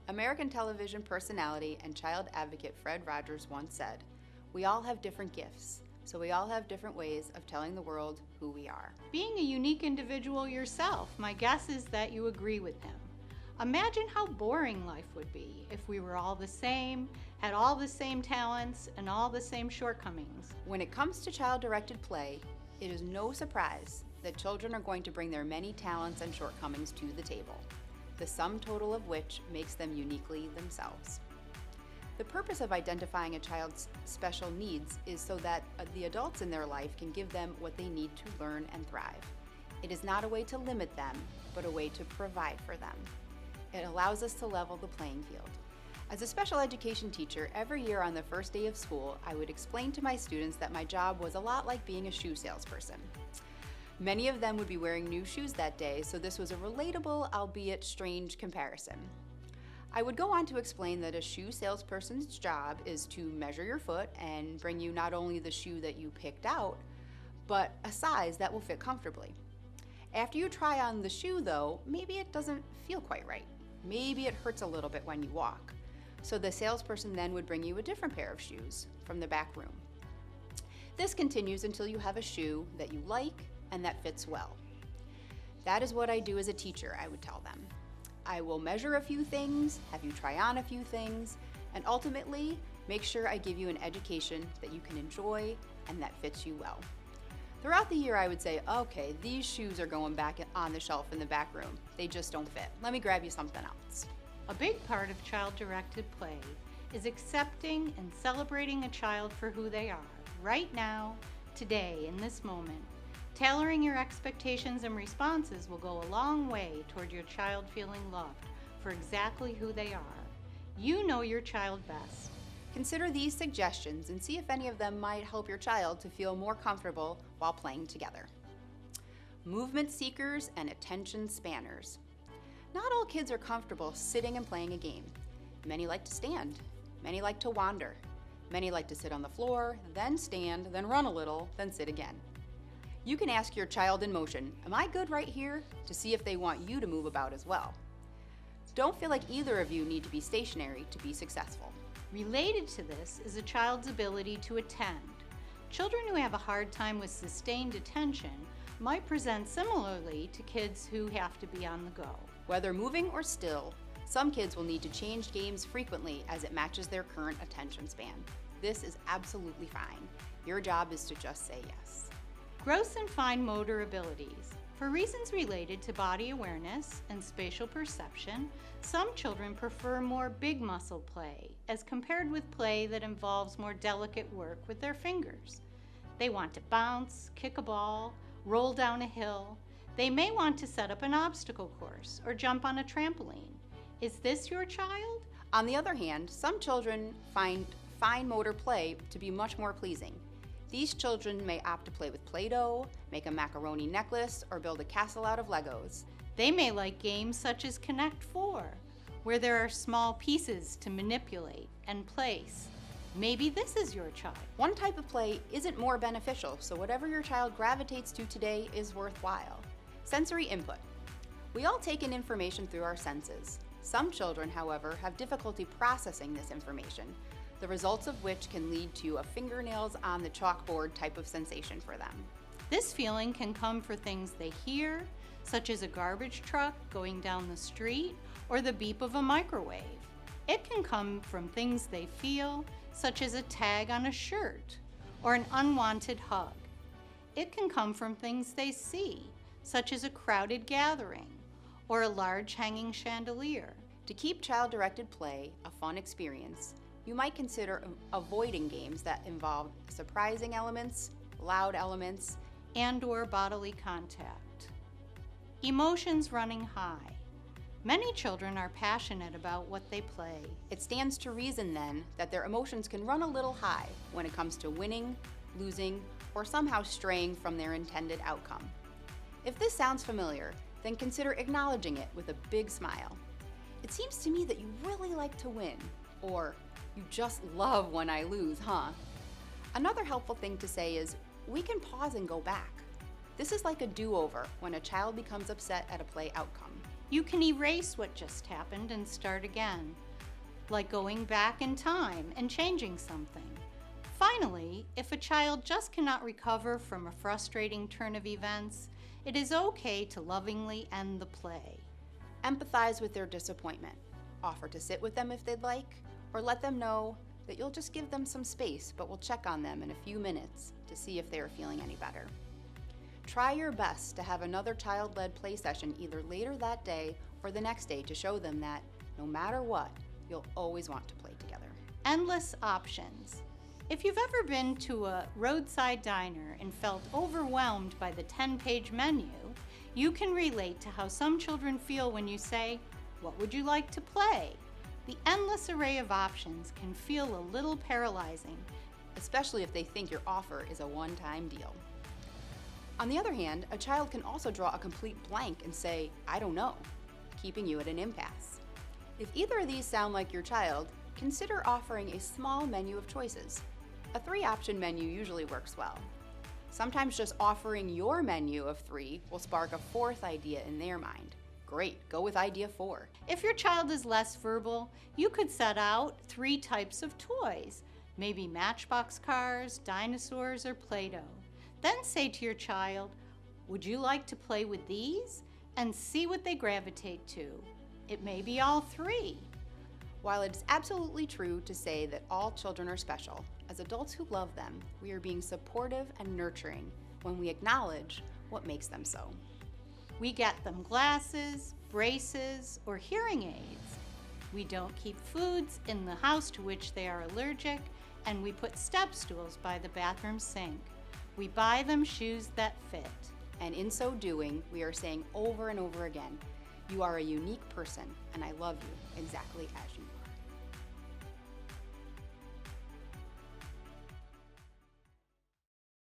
American television personality and child advocate Fred Rogers once said, "We all have different gifts, so we all have different ways of telling the world who we are." Being a unique individual yourself, my guess is that you agree with him. Imagine how boring life would be if we were all the same, had all the same talents, and all the same shortcomings. When it comes to child-directed play, it is no surprise that children are going to bring their many talents and shortcomings to the table, the sum total of which makes them uniquely themselves. The purpose of identifying a child's special needs is so that the adults in their life can give them what they need to learn and thrive. It is not a way to limit them, but a way to provide for them. It allows us to level the playing field. As a special education teacher, every year on the first day of school, I would explain to my students that my job was a lot like being a shoe salesperson. Many of them would be wearing new shoes that day, so this was a relatable, albeit strange comparison. I would go on to explain that a shoe salesperson's job is to measure your foot and bring you not only the shoe that you picked out, but a size that will fit comfortably. After you try on the shoe though, maybe it doesn't feel quite right. Maybe it hurts a little bit when you walk. So the salesperson then would bring you a different pair of shoes from the back room. This continues until you have a shoe that you like and that fits well. That is what I do as a teacher, I would tell them. I will measure a few things, have you try on a few things, and ultimately make sure I give you an education that you can enjoy and that fits you well. Throughout the year, I would say, okay, these shoes are going back on the shelf in the back room. They just don't fit. Let me grab you something else. A big part of child-directed play is accepting and celebrating a child for who they are, right now, today, in this moment. Tailoring your expectations and responses will go a long way toward your child feeling loved for exactly who they are. You know your child best. Consider these suggestions and see if any of them might help your child to feel more comfortable while playing together. Movement seekers and attention spanners. Not all kids are comfortable sitting and playing a game. Many like to stand. Many like to wander. Many like to sit on the floor, then stand, then run a little, then sit again. You can ask your child in motion, "Am I good right here?" to see if they want you to move about as well. Don't feel like either of you need to be stationary to be successful. Related to this is a child's ability to attend. Children who have a hard time with sustained attention might present similarly to kids who have to be on the go. Whether moving or still, some kids will need to change games frequently as it matches their current attention span. This is absolutely fine. Your job is to just say yes. Gross and fine motor abilities. For reasons related to body awareness and spatial perception, some children prefer more big muscle play as compared with play that involves more delicate work with their fingers. They want to bounce, kick a ball, roll down a hill. They may want to set up an obstacle course or jump on a trampoline. Is this your child? On the other hand, some children find fine motor play to be much more pleasing. These children may opt to play with Play-Doh, make a macaroni necklace, or build a castle out of Legos. They may like games such as Connect 4, where there are small pieces to manipulate and place. Maybe this is your child. One type of play isn't more beneficial, so whatever your child gravitates to today is worthwhile. Sensory input. We all take in information through our senses. Some children, however, have difficulty processing this information, the results of which can lead to a fingernails on the chalkboard type of sensation for them. This feeling can come for things they hear, such as a garbage truck going down the street or the beep of a microwave. It can come from things they feel, such as a tag on a shirt or an unwanted hug. It can come from things they see, such as a crowded gathering or a large hanging chandelier. To keep child-directed play a fun experience, you might consider avoiding games that involve surprising elements, loud elements, and/or bodily contact. Emotions running high. Many children are passionate about what they play. It stands to reason then that their emotions can run a little high when it comes to winning, losing, or somehow straying from their intended outcome. If this sounds familiar, then consider acknowledging it with a big smile. It seems to me that you really like to win, or you just love when I lose, huh? Another helpful thing to say is, we can pause and go back. This is like a do-over when a child becomes upset at a play outcome. You can erase what just happened and start again, like going back in time and changing something. Finally, if a child just cannot recover from a frustrating turn of events, it is okay to lovingly end the play. Empathize with their disappointment. Offer to sit with them if they'd like, or let them know that you'll just give them some space, but we'll check on them in a few minutes to see if they are feeling any better. Try your best to have another child-led play session either later that day or the next day to show them that no matter what, you'll always want to play together. Endless options. If you've ever been to a roadside diner and felt overwhelmed by the 10-page menu, you can relate to how some children feel when you say, "What would you like to play?" The endless array of options can feel a little paralyzing, especially if they think your offer is a one-time deal. On the other hand, a child can also draw a complete blank and say, "I don't know," keeping you at an impasse. If either of these sound like your child, consider offering a small menu of choices. A 3-option menu usually works well. Sometimes just offering your menu of 3 will spark a 4th idea in their mind. Great, go with idea 4. If your child is less verbal, you could set out 3 types of toys, maybe Matchbox cars, dinosaurs, or Play-Doh. Then say to your child, "Would you like to play with these?" and see what they gravitate to. It may be all 3. While it's absolutely true to say that all children are special, as adults who love them, we are being supportive and nurturing when we acknowledge what makes them so. We get them glasses, braces, or hearing aids. We don't keep foods in the house to which they are allergic, and we put step stools by the bathroom sink. We buy them shoes that fit. And in so doing, we are saying over and over again, you are a unique person, and I love you exactly as you are.